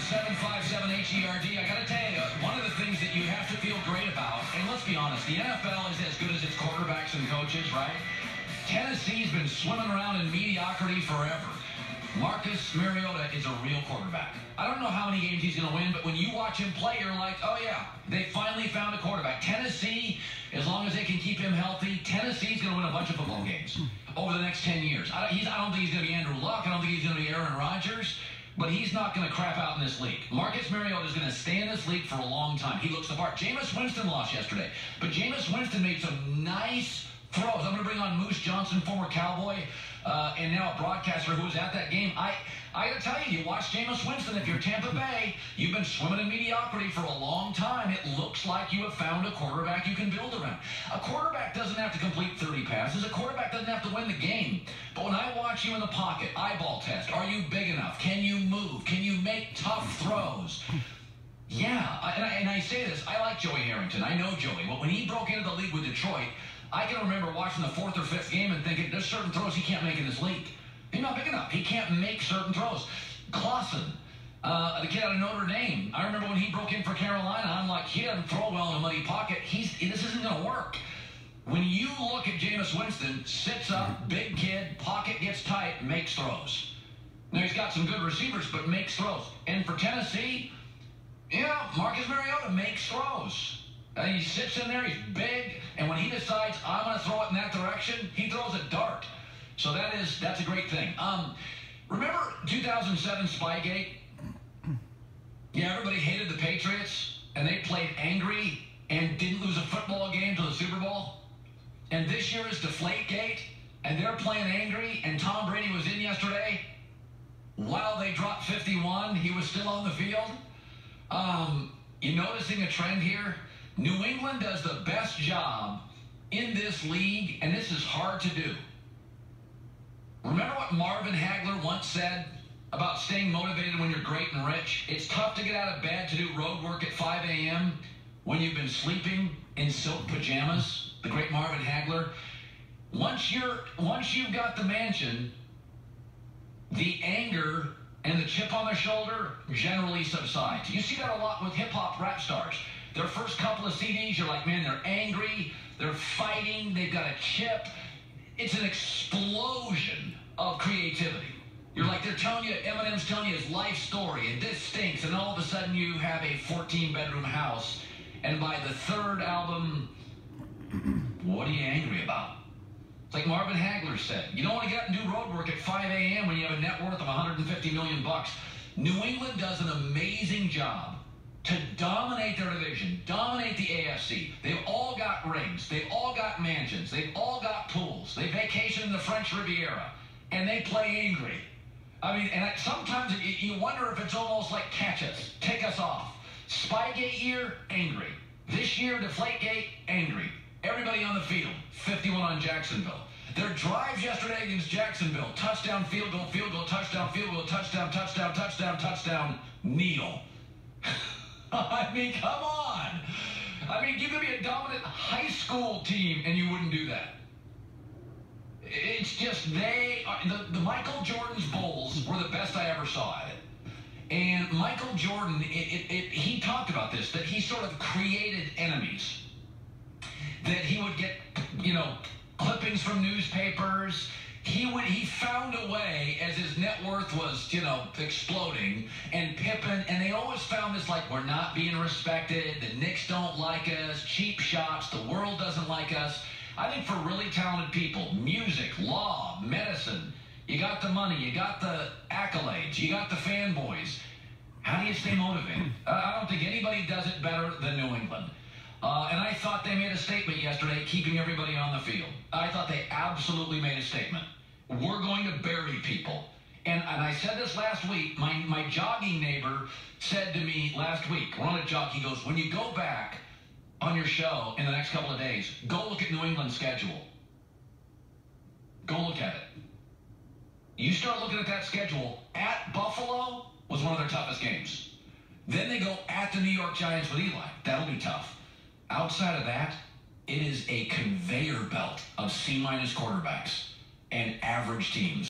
757-HERD. I got to tell you, one of the things that you have to feel great about, and let's be honest, the NFL is as good as its quarterbacks and coaches, right? Tennessee's been swimming around in mediocrity forever. Marcus Mariota is a real quarterback. I don't know how many games he's going to win, but when you watch him play, you're like, oh, yeah, they finally found a quarterback. Tennessee, as long as they can keep him healthy, Tennessee's going to win a bunch of football games over the next 10 years. I don't think he's going to be Andrew Luck. I don't think he's going to be Aaron Rodgers. But he's not going to crap out in this league. Marcus Mariota is going to stay in this league for a long time. He looks the part. Jameis Winston lost yesterday. But Jameis Winston made some nice throws. I'm going to bring on Moose Johnson, former Cowboy, and now a broadcaster who was at that game. I got to tell you, you watch Jameis Winston. If you're Tampa Bay, you've been swimming in mediocrity for a long time. It looks like you have found a quarterback you can build around. A quarterback doesn't have to complete 30 passes. A quarterback doesn't have to win the game. But when I watch you in the pocket, eyeball test, are you big enough? Can you move? Can you make tough throws? Yeah, and I say this, I like Joey Harrington. I know Joey. But when he broke into the league with Detroit, I can remember watching the fourth or fifth game and thinking, there's certain throws he can't make in this league. He's not big enough. He can't make certain throws. Clausen, the kid out of Notre Dame, I remember when he broke in for Carolina, I'm like, he doesn't throw well in a muddy pocket. This isn't going to work. When you look at Jameis Winston, sits up, big kid, pocket gets tight, makes throws. Now, he's got some good receivers, but makes throws. And for Tennessee, yeah, Marcus Mariota makes throws. He sits in there, he's big, and when he decides, I'm going to throw it in that direction, he throws a dart. So that's a great thing. Remember 2007 Spygate? Yeah, everybody hated the Patriots, and they played angry and didn't lose a football game to the Super Bowl. And this year is Deflategate, and they're playing angry, and Tom Brady was in yesterday. While they dropped 51, he was still on the field. You noticing a trend here? New England does the best job in this league, and this is hard to do. Remember what Marvin Hagler once said about staying motivated when you're great and rich? It's tough to get out of bed to do road work at 5 a.m. when you've been sleeping in silk pajamas. The great Marvin Hagler. Once you've got the mansion, the anger and the chip on the shoulder generally subsides. You see that a lot with hip-hop rap stars. Their first couple of CDs, you're like, man, they're angry, they're fighting, they've got a chip. It's an explosion of creativity. You're like, they're telling you, Eminem's telling you his life story, and this stinks, and all of a sudden you have a 14-bedroom house, and by the third album, what are you angry about? It's like Marvin Hagler said, you don't want to get up and do road work at 5 a.m. when you have a net worth of $150 million. New England does an amazing job to dominate their division, dominate the AFC. They've all got rings. They've all got mansions. They've all got pools. They vacation in the French Riviera, and they play angry. I mean, and sometimes you wonder if it's almost like catch us, take us off. Spygate year, angry. This year, Deflategate, angry. Everybody on the field, 51 on Jacksonville. Their drives yesterday against Jacksonville, touchdown, field goal, touchdown, touchdown, touchdown, touchdown, touchdown, kneel. I mean, come on. I mean, you could be a dominant high school team and you wouldn't do that. It's just the Michael Jordan's Bulls were the best I ever saw at it. And Michael Jordan, he talked about this, that he sort of created enemies. That he would get, clippings from newspapers. He found a way as his net worth was, exploding, and Pippen, and they always found this like, we're not being respected, the Knicks don't like us, cheap shots, the world doesn't like us. I think for really talented people, music, law, medicine, you got the money, you got the accolades, you got the fanboys. How do you stay motivated? I don't think anybody does it better than New England. And I thought they made a statement yesterday, keeping everybody on the field. I thought they absolutely made a statement. We're going to bury people. And I said this last week. My jogging neighbor said to me last week, we're on a jog, he goes, when you go back on your show in the next couple of days, go look at New England's schedule. Go look at it. You start looking at that schedule, at Buffalo was one of their toughest games. Then they go at the New York Giants with Eli. That'll be tough. Outside of that, it is a conveyor belt of C- quarterbacks and average teams.